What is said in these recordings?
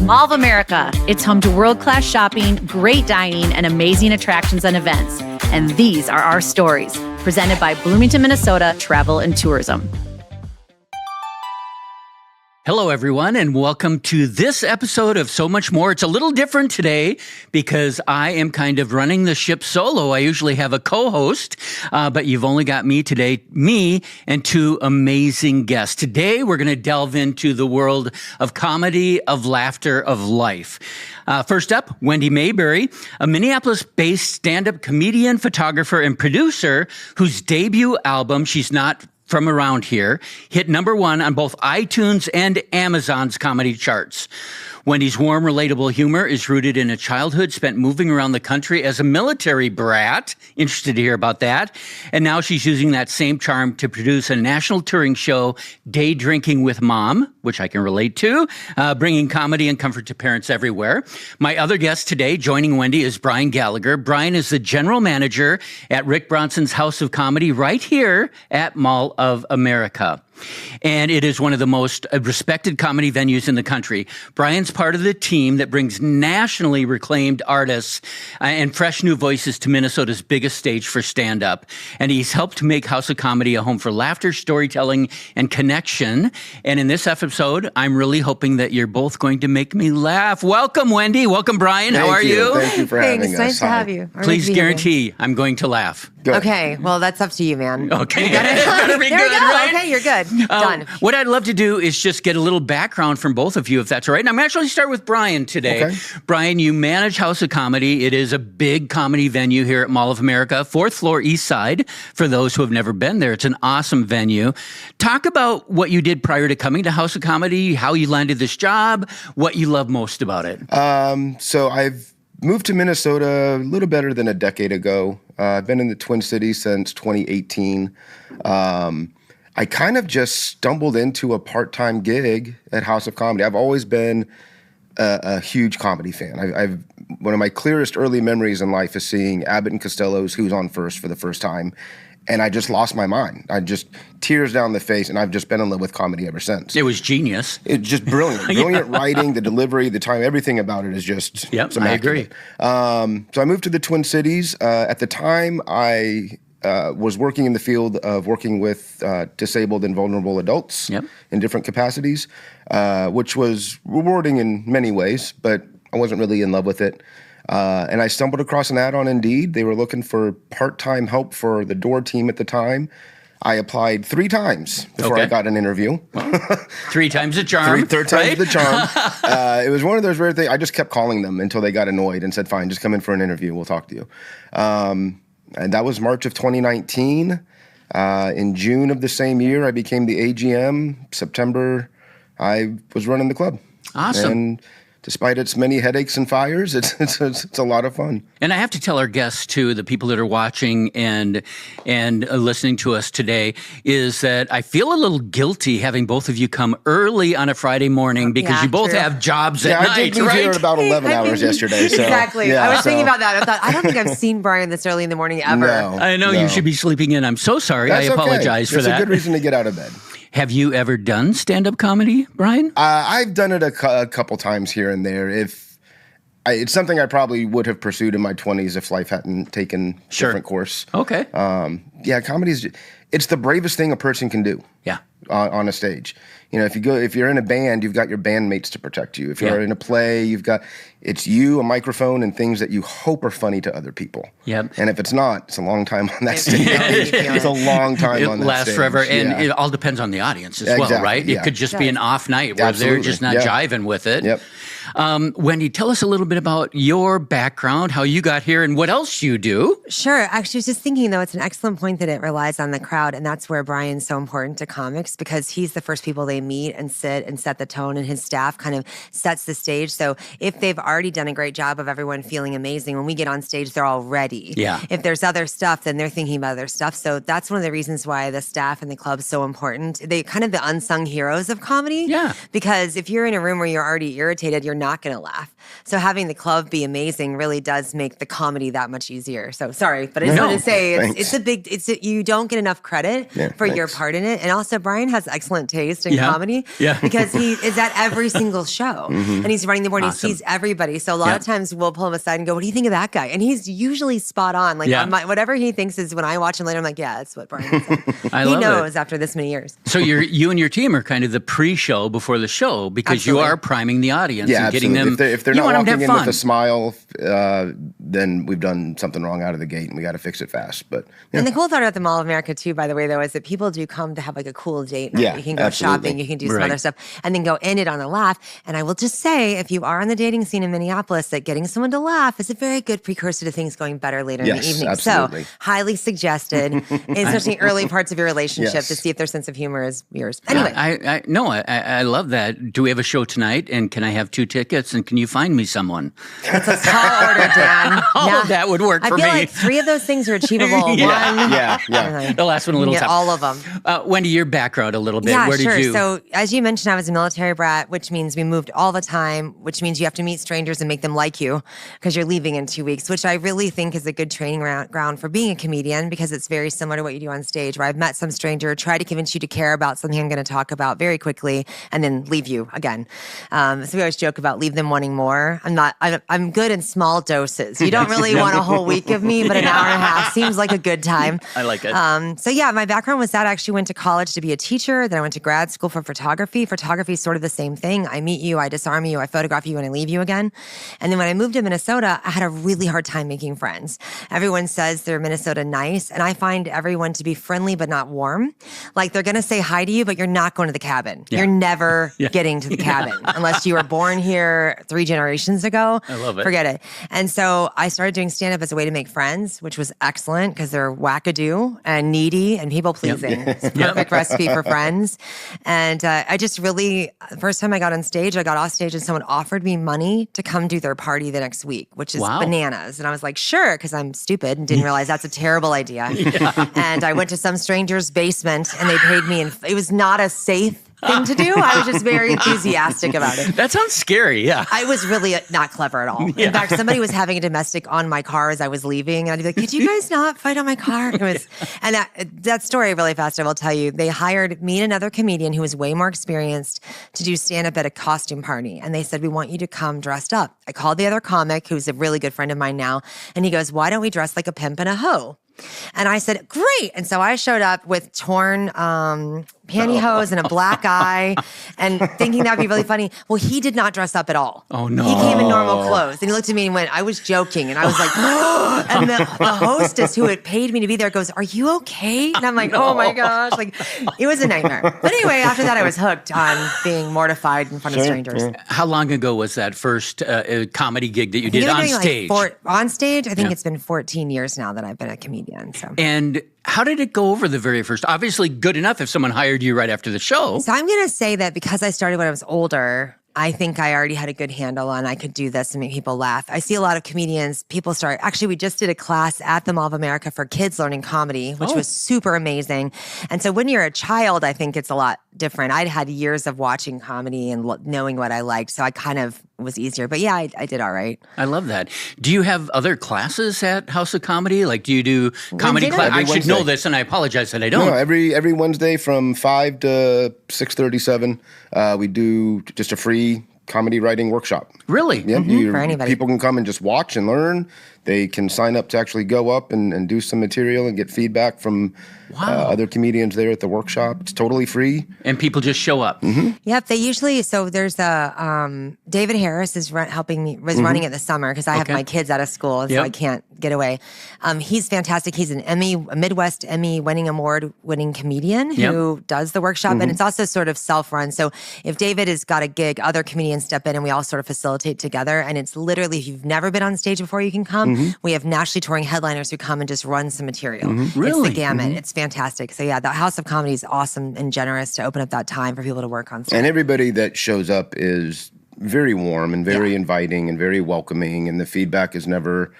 Mall of America. It's home to world-class shopping, great dining, and amazing attractions and events. And these are our stories, presented by Bloomington, Minnesota Travel and Tourism. Hello, everyone, and welcome to this episode of So Much More. It's a little different today because I am kind of running the ship solo. I usually have a co-host, but you've only got me today, me and two amazing guests. Today, we're going to delve into the world of comedy, of laughter, of life. First up, Wendy Maybury, a Minneapolis-based stand-up comedian, photographer, and producer whose debut album, She's Not From Around Here, hit #1 on both iTunes and Amazon's comedy charts. Wendy's warm, relatable humor is rooted in a childhood spent moving around the country as a military brat. Interested to hear about that. And now she's using that same charm to produce a national touring show, Day Drinking with Mom, which I can relate to, bringing comedy and comfort to parents everywhere. My other guest today, joining Wendy, is Bryan Gallagher. Bryan is the general manager at Rick Bronson's House of Comedy right here at Mall of America. And it is one of the most respected comedy venues in the country. Bryan's part of the team that brings nationally reclaimed artists and fresh new voices to Minnesota's biggest stage for stand-up. And he's helped make House of Comedy a home for laughter, storytelling, and connection. And in this episode, I'm really hoping that you're both going to make me laugh. Welcome, Wendy. Welcome, Bryan. How are you? Thank you for having us. Thanks. Nice to have you. Please guarantee I'm going to laugh. Good. Okay, well, that's up to you, man. Okay. Better be There good, you go. right? Okay, you're good. Done. What I'd love to do is just get a little background from both of you, if that's all right. And I'm actually start with Bryan today. Okay. Bryan, you manage House of Comedy. It is a big comedy venue here at Mall of America, 4th floor east side, for those who have never been there. It's an awesome venue. Talk about what you did prior to coming to House of Comedy, how you landed this job, what you love most about it. So I've moved to Minnesota a little better than a decade ago. I've been in the Twin Cities since 2018. I kind of just stumbled into a part-time gig at House of Comedy. I've always been a huge comedy fan. One of my clearest early memories in life is seeing Abbott and Costello's Who's on First for the first time. And I just lost my mind. I just tears down the face, and I've just been in love with comedy ever since. It was genius. It's just brilliant. Brilliant writing, the delivery, the time, everything about it is just Yep, I agree. So I moved to the Twin Cities. At the time, I was working in the field of working with disabled and vulnerable adults in different capacities, which was rewarding in many ways, but I wasn't really in love with it. And I stumbled across an ad on Indeed. They were looking for part-time help for the door team at the time. I applied 3 times before I got an interview. Well, 3 times the charm. Third time's the charm. It was one of those rare things. I just kept calling them until they got annoyed and said, fine, just come in for an interview. We'll talk to you. And that was March of 2019. In June of the same year, I became the AGM. September, I was running the club. Awesome. And despite its many headaches and fires, it's a lot of fun. And I have to tell our guests, too, the people that are watching and listening to us today, is that I feel a little guilty having both of you come early on a Friday morning because you both have jobs at night, I did leave here at about 11 hours yesterday. So, Exactly. yeah, I was thinking about that. I thought, I don't think I've seen Bryan this early in the morning ever. No, I know you should be sleeping in. I'm so sorry. That's I apologize for That's that. It's a good reason to get out of bed. Have you ever done stand-up comedy, Bryan? I've done it a couple times here and there. It's something I probably would have pursued in my 20s if life hadn't taken a different course. Okay. Comedy it's the bravest thing a person can do. Yeah. On a stage. You know, if you're in a band, you've got your bandmates to protect you. If you're in a play, it's you, a microphone, and things that you hope are funny to other people. Yep. And if it's not, it's a long time on that stage. It's a long time on that stage. It lasts forever, and it all depends on the audience as well, right? It could just be an off night where they're just not jiving with it. Yep. Wendy, tell us a little bit about your background, how you got here, and what else you do. Sure. Actually, I was just thinking, though, it's an excellent point that it relies on the crowd, and that's where Bryan's so important to comics because he's the first people they meet and sit and set the tone, and his staff kind of sets the stage. So if they've already done a great job of everyone feeling amazing, when we get on stage, they're all ready. Yeah. If there's other stuff, then they're thinking about other stuff. So that's one of the reasons why the staff and the club's so important. They kind of the unsung heroes of comedy. Yeah. Because if you're in a room where you're already irritated, you're you're not going to laugh. So having the club be amazing really does make the comedy that much easier. So sorry, but I just wanted to say you don't get enough credit for your part in it. And also Bryan has excellent taste in comedy because he is at every single show and he's running the board and he sees everybody. So a lot of times we'll pull him aside and go, what do you think of that guy? And he's usually spot on. Like whatever he thinks is when I watch him later, I'm like, yeah, that's what Bryan said. He knows after this many years. So you and your team are kind of the pre-show before the show because you are priming the audience and getting them. If they're not walking in with a smile, then we've done something wrong out of the gate and we got to fix it fast. But and the cool part about the Mall of America too, by the way, though, is that people do come to have like a cool date night. You can go shopping, you can do some other stuff, and then go end it on a laugh. And I will just say, if you are on the dating scene in Minneapolis, that getting someone to laugh is a very good precursor to things going better later in the evening. Absolutely. So highly suggested, especially early parts of your relationship, to see if their sense of humor is yours. Anyway, I love that. Do we have a show tonight? And can I have 2 tickets? And can you find me someone? It's a tall order, Dan. All of that would work for me. I feel like 3 of those things are achievable. One, the last one a little tough. All of them. Wendy, your background a little bit. Yeah, Where sure. did you? So as you mentioned, I was a military brat, which means we moved all the time, which means you have to meet strangers and make them like you because you're leaving in 2 weeks, which I really think is a good training ground for being a comedian because it's very similar to what you do on stage, where I've met some stranger, try to convince you to care about something I'm going to talk about very quickly, and then leave you again. So we always joke about leave them wanting more. I'm good in small doses. You don't really want a whole week of me, but an hour and a half seems like a good time. I like it. So my background was that I actually went to college to be a teacher. Then I went to grad school for photography. Photography is sort of the same thing. I meet you, I disarm you, I photograph you, and I leave you again. And then when I moved to Minnesota, I had a really hard time making friends. Everyone says they're Minnesota nice, and I find everyone to be friendly but not warm. Like they're going to say hi to you, but you're not going to the cabin. You're never getting to the cabin unless you were born here 3 generations ago. I love it. Forget it. And so I started doing stand-up as a way to make friends, which was excellent because they're wackadoo and needy and people-pleasing. It's a perfect recipe for friends. And I just really, the first time I got on stage, I got off stage and someone offered me money to come do their party the next week, which is bananas. And I was like, sure, because I'm stupid and didn't realize that's a terrible idea. And I went to some stranger's basement and they paid me, and it was not a safe thing to do. I was just very enthusiastic about it. That sounds scary, I was really not clever at all. In fact, somebody was having a domestic on my car as I was leaving, and I'd be like, could you guys not fight on my car? And that story really fast, I will tell you. They hired me and another comedian who was way more experienced to do stand-up at a costume party. And they said, we want you to come dressed up. I called the other comic, who's a really good friend of mine now, and he goes, why don't we dress like a pimp and a hoe? And I said, great. And so I showed up with torn pantyhose and a black eye and thinking that'd be really funny. Well, he did not dress up at all. Oh, no. He came in normal clothes. And he looked at me and went, I was joking. And I was like, oh. And the hostess who had paid me to be there goes, are you okay? And I'm like, oh my gosh. Like, it was a nightmare. But anyway, after that, I was hooked on being mortified in front of strangers. How long ago was that first comedy gig that you did on stage? On stage, I think it's been 14 years now that I've been a comedian. So. And how did it go over the very first? Obviously good enough if someone hired you right after the show. So I'm going to say that because I started when I was older, I think I already had a good handle on I could do this and make people laugh. I see a lot of comedians, actually we just did a class at the Mall of America for kids learning comedy, which was super amazing. And so when you're a child, I think it's a lot different. I'd had years of watching comedy and knowing what I liked, so I kind of was easier. But yeah, I did all right. I love that. Do you have other classes at House of Comedy? Like, do you do comedy class? I should know this, and I apologize that I don't. No, every Wednesday from 5 to 6:37, we do just a free comedy writing workshop. Really? Yeah, for anybody. People can come and just watch and learn. They can sign up to actually go up and do some material and get feedback from other comedians there at the workshop. It's totally free. And people just show up. Yep, they usually, so there's David Harris is running it this summer because I have my kids out of school, so I can't get away. He's fantastic. He's a Midwest Emmy winning award-winning comedian who does the workshop, and it's also sort of self-run. So if David has got a gig, other comedians step in and we all sort of facilitate together, and it's literally, if you've never been on stage before, you can come. We have nationally touring headliners who come and just run some material. Really? It's the gamut. It's fantastic. So yeah, the House of Comedy is awesome and generous to open up that time for people to work on stuff. And everybody that shows up is very warm and very inviting and very welcoming, and the feedback is never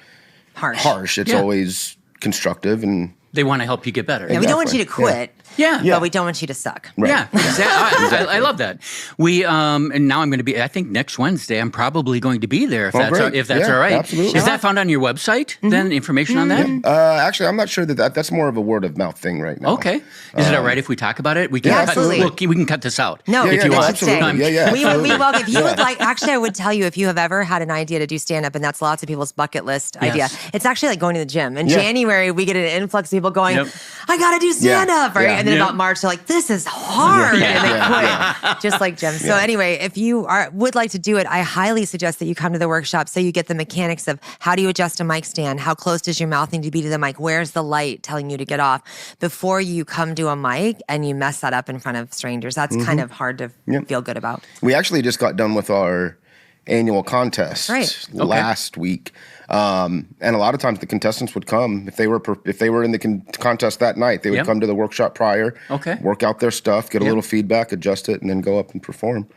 harsh. It's always constructive, and they want to help you get better. Yeah, we don't want you to quit. Yeah. But we don't want you to suck. Right. Yeah, exactly. I love that. We and now I'm going to be. I think next Wednesday I'm probably going to be there. If that's all right. Absolutely. Is that found on your website? Then information on that. Actually, I'm not sure that's more of a word of mouth thing right now. Okay. Is it all right if we talk about it? We can absolutely. we can cut this out. No, if you no, want. absolutely. Yeah. We welcome. If you would like, actually, I would tell you if you have ever had an idea to do stand up, and that's lots of people's bucket list idea. It's actually like going to the gym. In January, we get an influx of people going, I got to do stand up, right? And then about March, they're like, this is hard. And they quit, just like Jim. So anyway, if you would like to do it, I highly suggest that you come to the workshop so you get the mechanics of how do you adjust a mic stand? How close does your mouth need to be to the mic? Where's the light telling you to get off before you come to a mic and you mess that up in front of strangers? That's kind of hard to feel good about. We actually just got done with our annual contest last week. And a lot of times the contestants would come if they were in the contest that night. They would come to the workshop prior, work out their stuff, get a little feedback, adjust it, and then go up and perform.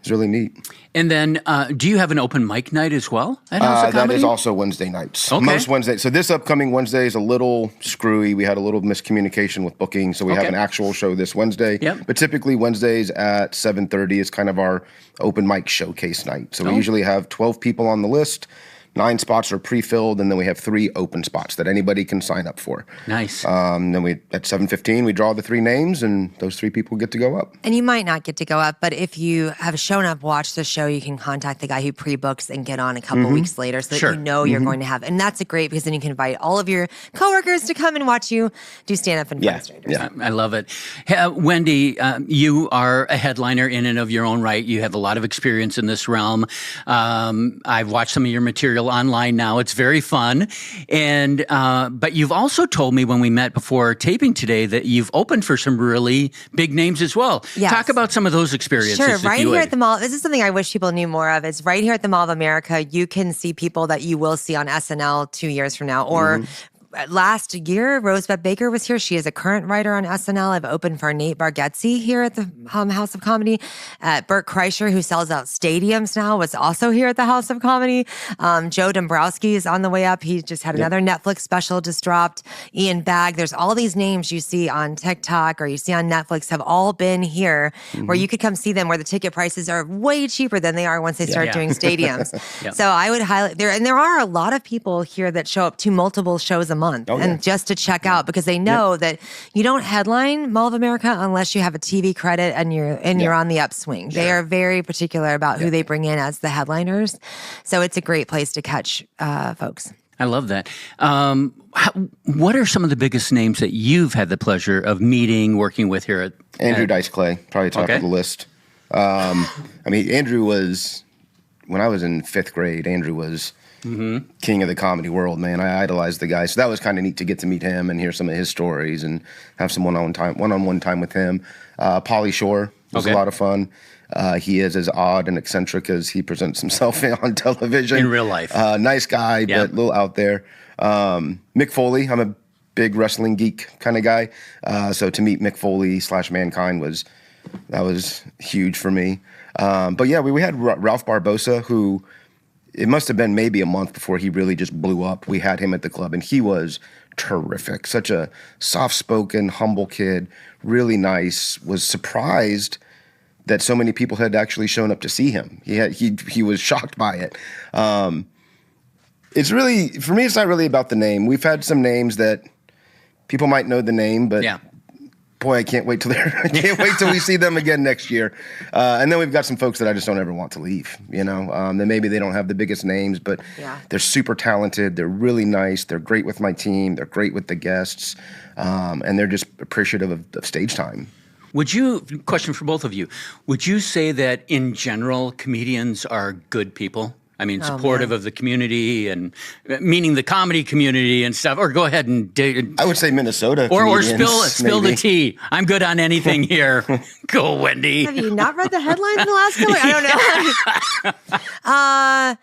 It's really neat. And then, do you have an open mic night as well at House of Comedy? That is also Wednesday nights. Okay. Most Wednesdays. So this upcoming Wednesday is a little screwy. We had a little miscommunication with booking, so we have an actual show this Wednesday. But typically Wednesdays at 7:30 is kind of our open mic showcase night. So we usually have 12 people on the list. 9 spots are pre-filled, and then we have 3 open spots that anybody can sign up for. Nice. Then at 7:15, we draw the 3 names, and those 3 people get to go up. And you might not get to go up, but if you have shown up, watched the show, you can contact the guy who pre-books and get on a couple weeks later so that you know you're going to have. And that's great because then you can invite all of your coworkers to come and watch you do stand-up in front of strangers. Yeah, I love it. Wendy, you are a headliner in and of your own right. You have a lot of experience in this realm. I've watched some of your material online now. It's very fun. And but you've also told me when we met before taping today that you've opened for some really big names as well. Yes. Talk about some of those experiences. Sure. Right here at the Mall. This is something I wish people knew more of. It's right here at the Mall of America. You can see people that you will see on SNL 2 years from now, or last year, Rosebud Baker was here. She is a current writer on SNL. I've opened for Nate Bargatze here at the House of Comedy. Bert Kreischer, who sells out stadiums now, was also here at the House of Comedy. Joe Dombrowski is on the way up. He just had another Netflix special just dropped. Ian Bagg. There's all these names you see on TikTok or you see on Netflix have all been here where you could come see them, where the ticket prices are way cheaper than they are once they start doing stadiums. So I would highlight there. And there are a lot of people here that show up to multiple shows a month and just to check out because they know that you don't headline Mall of America unless you have a TV credit and you're on the upswing. They are very particular about who they bring in as the headliners. So it's a great place to catch folks. I love that. What are some of the biggest names that you've had the pleasure of meeting, working with here at Andrew Dice Clay, probably top of the list. I mean, Andrew was, when I was in 5th grade, Andrew was king of the comedy world, man. I idolized the guy. So that was kind of neat to get to meet him and hear some of his stories and have some one-on-one time with him. Pauly Shore was a lot of fun. He is as odd and eccentric as he presents himself on television. In real life. Nice guy, but a little out there. Mick Foley, I'm a big wrestling geek kind of guy. So to meet Mick Foley / Mankind was huge for me. But yeah, we had Ralph Barbosa, who it must have been maybe a month before he really just blew up. We had him at the club, and he was terrific. Such a soft-spoken, humble kid, really nice. Was surprised that so many people had actually shown up to see him. He was shocked by it. It's really, for me, it's not really about the name. We've had some names that people might know the name, but boy, I can't wait till we see them again next year. And then we've got some folks that I just don't ever want to leave. You know, then maybe they don't have the biggest names, but they're super talented. They're really nice. They're great with my team. They're great with the guests, and they're just appreciative of stage time. Question for both of you, would you say that in general comedians are good people? I mean, supportive of the community and meaning the comedy community and stuff. Or go ahead and I would say Minnesota. Or spill the tea. I'm good on anything here. Go, Wendy. Have you not read the headlines in the last couple? I don't know.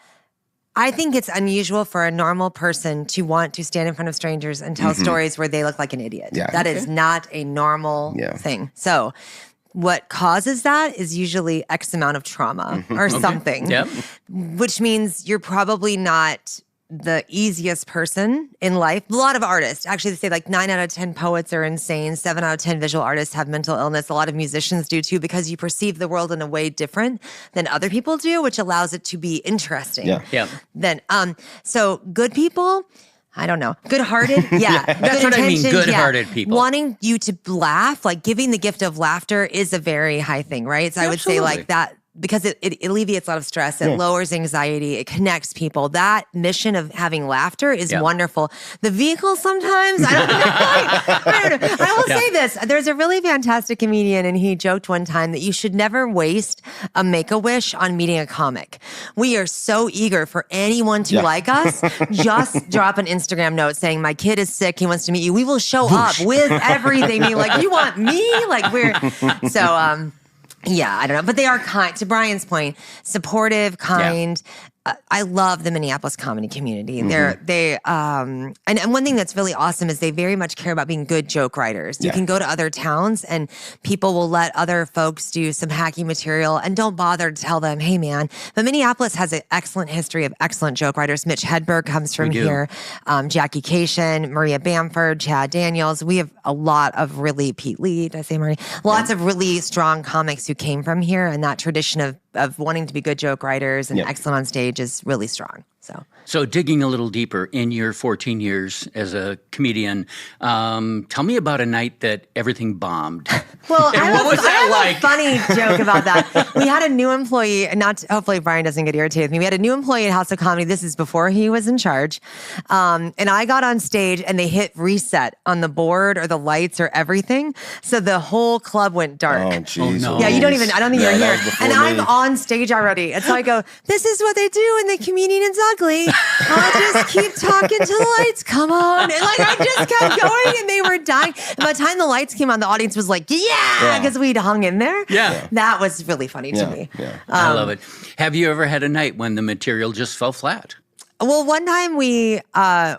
I think it's unusual for a normal person to want to stand in front of strangers and tell stories where they look like an idiot. That is not a normal thing. So what causes that is usually X amount of trauma or something, which means you're probably not the easiest person in life. A lot of artists, actually, they say like 9 out of 10 poets are insane. 7 out of 10 visual artists have mental illness. A lot of musicians do too, because you perceive the world in a way different than other people do, which allows it to be interesting. Yeah. Then, so good people, I don't know. Good-hearted? Yeah. That's what I mean, good-hearted people. Wanting you to laugh, like giving the gift of laughter is a very high thing, right? So I would say like that, because it alleviates a lot of stress. It lowers anxiety. It connects people. That mission of having laughter is wonderful. The vehicle sometimes, I don't know. I will say this. There's a really fantastic comedian, and he joked one time that you should never waste a Make-A-Wish on meeting a comic. We are so eager for anyone to like us. Just drop an Instagram note saying, my kid is sick. He wants to meet you. We will show up with everything. Being like, you want me? Like yeah, I don't know. But they are kind. To Bryan's point, supportive, kind. I love the Minneapolis comedy community. And one thing that's really awesome is they very much care about being good joke writers. You can go to other towns and people will let other folks do some hacky material and don't bother to tell them, hey man. But Minneapolis has an excellent history of excellent joke writers. Mitch Hedberg comes from here. Jackie Cation, Maria Bamford, Chad Daniels. We have a lot of really, Pete Lee, did I say Maria? Lots of really strong comics who came from here, and that tradition of wanting to be good joke writers and excellent on stage is really strong. So digging a little deeper in your 14 years as a comedian, tell me about a night that everything bombed. Well, I have like? a funny joke about that. We had a new employee, and hopefully Bryan doesn't get irritated with me. We had a new employee at House of Comedy. This is before he was in charge. And I got on stage and they hit reset on the board or the lights or everything. So the whole club went dark. Oh, jeez. no. Yeah, I don't think you're here. And I'm me. on stage already. And so I go, this is what they do when the comedian is ugly. I'll just keep talking till the lights come on. And like, I just kept going and they were dying. And by the time the lights came on, the audience was like, because we'd hung in there. Yeah. That was really funny to me. Yeah. I love it. Have you ever had a night when the material just fell flat? Well, one time I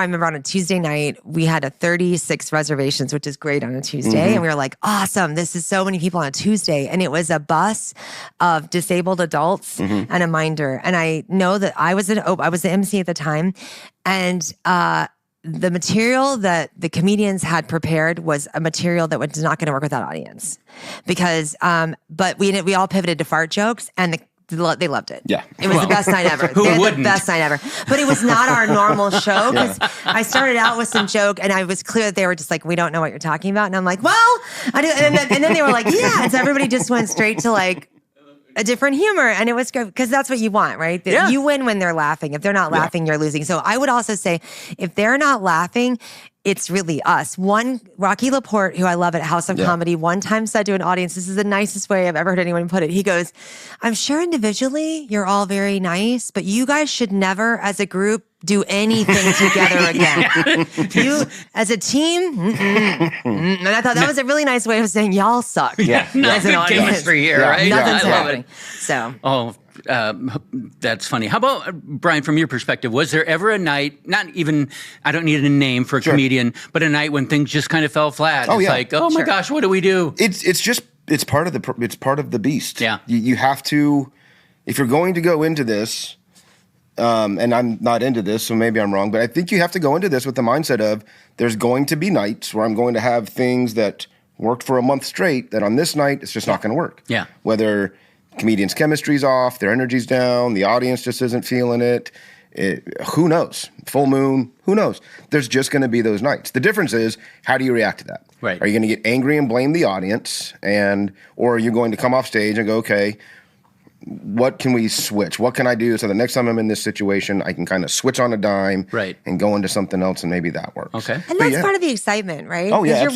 remember on a Tuesday night, we had a 36 reservations, which is great on a Tuesday. And we were like, awesome, this is so many people on a Tuesday. And it was a bus of disabled adults and a minder. And I know that I was the MC at the time. And the material that the comedians had prepared was a material that was not going to work with that audience. Because, but we all pivoted to fart jokes, and they loved it. Yeah. It was the best night ever. Who wouldn't? The best night ever. But it was not our normal show, because I started out with some joke and I was clear that they were just like, we don't know what you're talking about. And I'm like, well, and then they were like, yeah. And so everybody just went straight to like a different humor. And it was good, because that's what you want, right? You win when they're laughing. If they're not laughing, you're losing. So I would also say, if they're not laughing, it's really us. Rocky Laporte, who I love at House of Comedy, one time said to an audience, this is the nicest way I've ever heard anyone put it. He goes, I'm sure individually you're all very nice, but you guys should never, as a group, do anything together again. You, as a team, and I thought that was a really nice way of saying y'all suck. Yeah, as an audience. chemistry here, right? Nothing's I love happening. it. So. That's funny. How about, Bryan, from your perspective, was there ever a night, not even, I don't need a name for a comedian, but a night when things just kind of fell flat? It's like, oh my gosh, what do we do? It's part of the beast. Yeah. You have to, if you're going to go into this, and I'm not into this, so maybe I'm wrong, but I think you have to go into this with the mindset of, there's going to be nights where I'm going to have things that worked for a month straight, that on this night, it's just not going to work. Yeah. Whether comedians' chemistry's off, their energy's down, the audience just isn't feeling it. Who knows? Full moon, who knows? There's just going to be those nights. The difference is, how do you react to that? Right. Are you going to get angry and blame the audience, or are you going to come off stage and go, okay, what can we switch? What can I do so the next time I'm in this situation, I can kind of switch on a dime and go into something else, and maybe that works. Okay. And that's part of the excitement, right? Oh, yeah, you're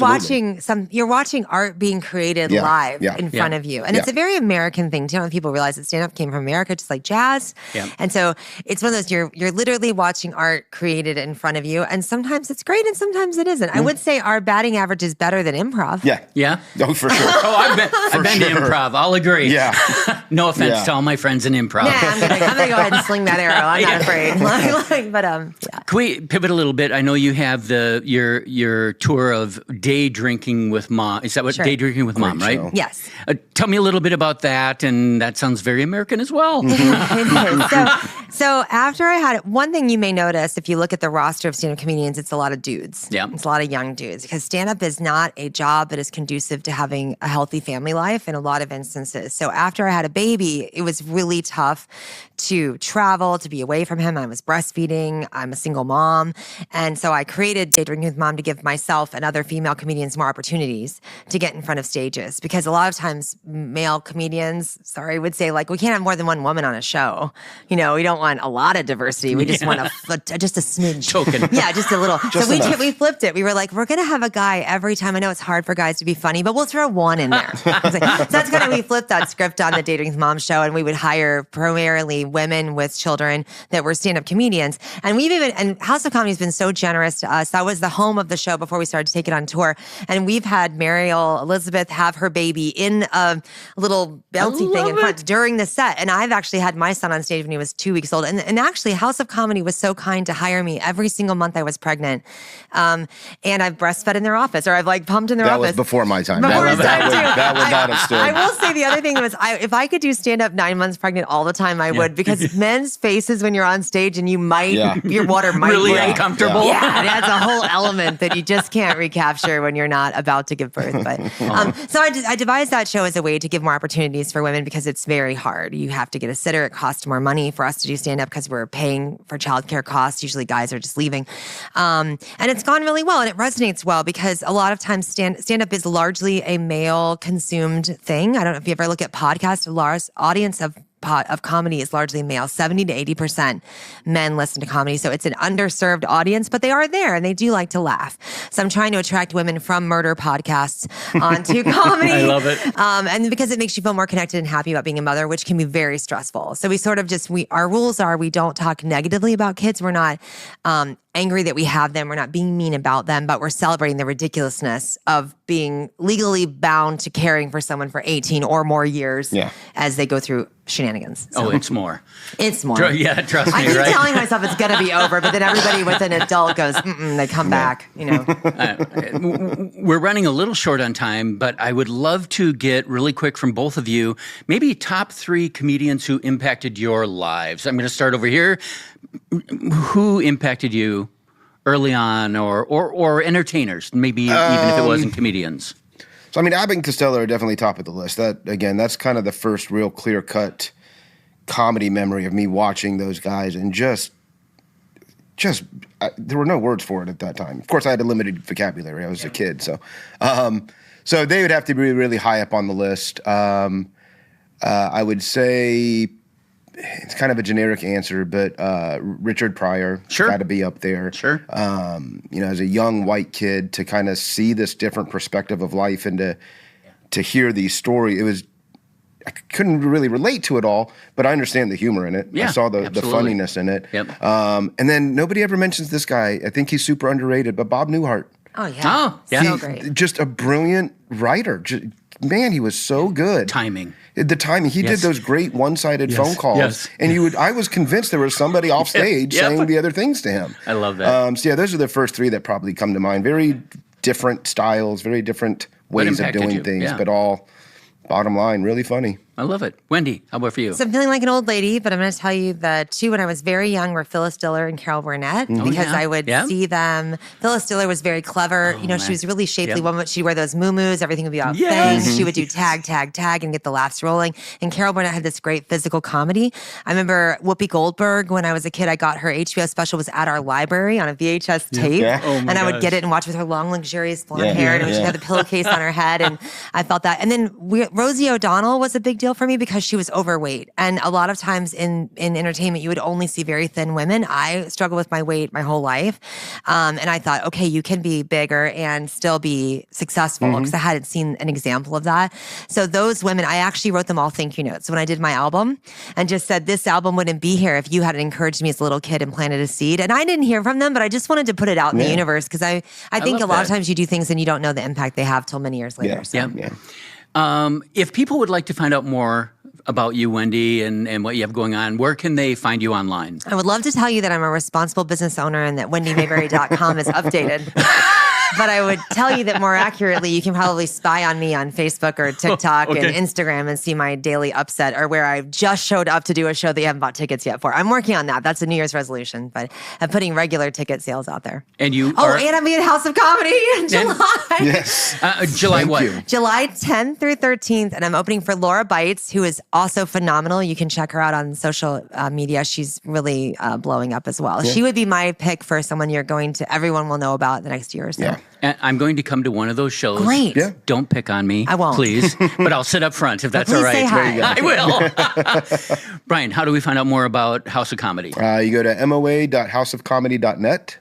watching art being created live in front of you. And it's a very American thing too. When people realize that stand-up came from America, just like jazz. Yeah. And so it's one of those, you're literally watching art created in front of you. And sometimes it's great and sometimes it isn't. I would say our batting average is better than improv. Yeah. Yeah? Oh, for sure. I've been to improv. I'll agree. Yeah. No offense to all my friends in improv. Yeah, I'm gonna go ahead and sling that arrow. I'm not afraid. Can we pivot a little bit? I know you have your tour of day drinking with mom. Is that what day drinking with mom, right? show. Yes. Tell me a little bit about that, and that sounds very American as well. It is. So after I had it, one thing you may notice if you look at the roster of stand-up comedians, it's a lot of dudes. Yeah. It's a lot of young dudes because stand-up is not a job that is conducive to having a healthy family life in a lot of instances. So after I had a baby, it was really tough to travel, to be away from him. I was breastfeeding. I'm a single mom. And so I created Day Drinking with Mom to give myself and other female comedians more opportunities to get in front of stages. Because a lot of times male comedians, would say like, we can't have more than one woman on a show. We don't want a lot of diversity. We just want just a smidge. Token. Yeah, just a little. Just so enough. we flipped it. We were like, we're going to have a guy every time. I know it's hard for guys to be funny, but we'll throw one in there. So that's kind of, we flipped that script on the Day Drinking with Mom show, and we would hire primarily women with children that were stand-up comedians. And and House of Comedy has been so generous to us. That was the home of the show before we started to take it on tour. And we've had Mariel Elizabeth have her baby in a little bouncy thing in front during the set. And I've actually had my son on stage when he was 2 weeks old. And actually, House of Comedy was so kind to hire me every single month I was pregnant. And I've breastfed in their office, or I've like pumped in their office. That was before my time. Before his time, too. That would not have stood. I will say the other thing was, if I could do stand-up 9 months pregnant all the time, I would, because men's faces when you're on stage and your water might Really break. uncomfortable. Yeah, it adds a whole element that you just can't recapture when you're not about to give birth. But so I devised that show as a way to give more opportunities for women because it's very hard. You have to get a sitter. It costs more money for us to do stand-up because we're paying for childcare costs. Usually guys are just leaving. And it's gone really well, and it resonates well because a lot of times stand-up is largely a male-consumed thing. I don't know if you ever look at podcasts. A large audience of comedy is largely male. 70 to 80% men listen to comedy. So it's an underserved audience, but they are there and they do like to laugh. So I'm trying to attract women from murder podcasts onto comedy. I love it. And because it makes you feel more connected and happy about being a mother, which can be very stressful. So we sort of our rules are we don't talk negatively about kids. We're not angry that we have them. We're not being mean about them, but we're celebrating the ridiculousness of being legally bound to caring for someone for 18 or more years as they go through shenanigans. So, it's more. It's more. Trust me, I keep right? telling myself it's going to be over, but then everybody with an adult goes, they come back, We're running a little short on time, but I would love to get really quick from both of you, maybe top 3 comedians who impacted your lives. I'm going to start over here. Who impacted you early on, or entertainers, maybe even if it wasn't comedians? So, Abbott and Costello are definitely top of the list. That's kind of the first real clear-cut comedy memory of me watching those guys, and just there were no words for it at that time. Of course, I had a limited vocabulary. I was a kid, so they would have to be really high up on the list. I would say it's kind of a generic answer, but Richard Pryor got to be up there. Sure. As a young white kid, to kind of see this different perspective of life and to hear these stories, I couldn't really relate to it all, but I understand the humor in it. Yeah, I saw the funniness in it. Yep. And then nobody ever mentions this guy. I think he's super underrated, but Bob Newhart. Oh, yeah. Oh, yeah. So great. Just a brilliant writer. Man, he was so good. Timing. The timing. He did those great one-sided phone calls. Yes. And I was convinced there was somebody off stage saying the other things to him. I love that. Those are the first 3 that probably come to mind. Very different styles, very different ways of doing things, but all, bottom line, really funny. I love it. Wendy, how about for you? So I'm feeling like an old lady, but I'm going to tell you the 2 when I was very young were Phyllis Diller and Carol Burnett because I would see them. Phyllis Diller was very clever. She was really shapely woman. She'd wear those muumuus. Everything would be about things. She would do tag, tag, tag and get the laughs rolling. And Carol Burnett had this great physical comedy. I remember Whoopi Goldberg, when I was a kid, I got her HBO special was at our library on a VHS tape. Yeah. Oh my I would gosh. get it and watch with her long, luxurious blonde hair. And she had the pillowcase on her head. And I felt that. And then Rosie O'Donnell was a big deal for me because she was overweight. And a lot of times in entertainment, you would only see very thin women. I struggled with my weight my whole life. And I thought, okay, you can be bigger and still be successful because I hadn't seen an example of that. So those women, I actually wrote them all thank you notes when I did my album and just said, this album wouldn't be here if you hadn't encouraged me as a little kid and planted a seed. And I didn't hear from them, but I just wanted to put it out in the universe because I think a lot of times you do things and you don't know the impact they have till many years later. Yeah. So. Yeah. If people would like to find out more about you, Wendy, and what you have going on, where can they find you online? I would love to tell you that I'm a responsible business owner and that wendymaybury.com is updated. But I would tell you that more accurately, you can probably spy on me on Facebook or TikTok and Instagram and see my daily upset, or where I've just showed up to do a show that you haven't bought tickets yet for. I'm working on that. That's a New Year's resolution, but I'm putting regular ticket sales out there. And you and I'm in House of Comedy in July. Yes. July what? July 10th through 13th, and I'm opening for Laura Bites, who is also phenomenal. You can check her out on social media. She's really blowing up as well. Yeah. She would be my pick for someone everyone will know about the next year or so. Yeah. And I'm going to come to one of those shows. Great. Yeah. Don't pick on me. I won't. Please. But I'll sit up front if that's all right. Say hi. I will. Brian, how do we find out more about House of Comedy? You go to moa.houseofcomedy.net.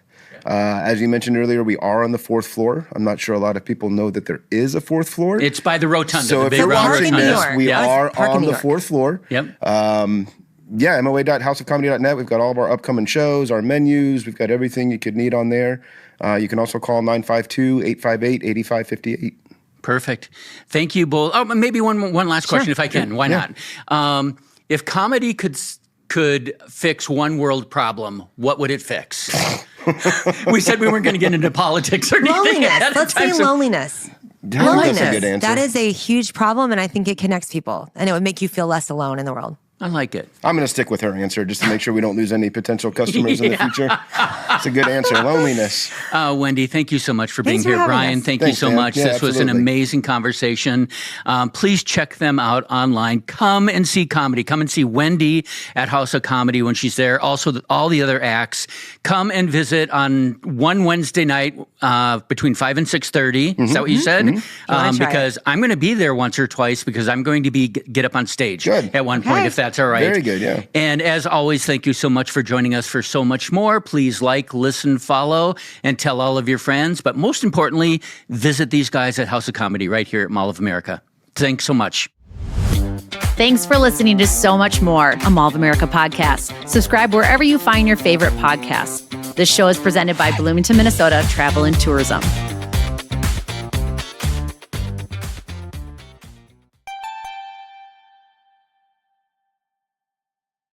As you mentioned earlier, we are on the 4th floor. I'm not sure a lot of people know that there is a 4th floor. It's by the rotunda. So if you're watching this, we are on the 4th floor. Yep. moa.houseofcomedy.net. We've got all of our upcoming shows, our menus. We've got everything you could need on there. You can also call 952-858-8558. Perfect. Thank you both. Oh, maybe one last question, if I can. Why not? If comedy could fix one world problem, what would it fix? We said we weren't going to get into politics or anything. Loneliness. Let's say loneliness. That's a good answer. That is a huge problem, and I think it connects people, and it would make you feel less alone in the world. I like it. I'm going to stick with her answer just to make sure we don't lose any potential customers in the future. It's a good answer. Loneliness. Wendy, thank you so much for being Thanks for here. Brian, us. thank you so much. Yeah, this was an absolutely. amazing conversation. Please check them out online. Come and see comedy. Come and see Wendy at House of Comedy when she's there. Also, all the other acts. Come and visit on one Wednesday night between 5 and 6:30. Is that what you said? Because I'm going to be there once or twice because I'm going to get up on stage at one point, if that's all right. Very good, yeah. And as always, thank you so much for joining us for so much more. Please like, listen, follow, and tell all of your friends. But most importantly, visit these guys at House of Comedy right here at Mall of America. Thanks so much. Thanks for listening to So Much More, a Mall of America podcast. Subscribe wherever you find your favorite podcasts. This show is presented by Bloomington, Minnesota Travel and Tourism.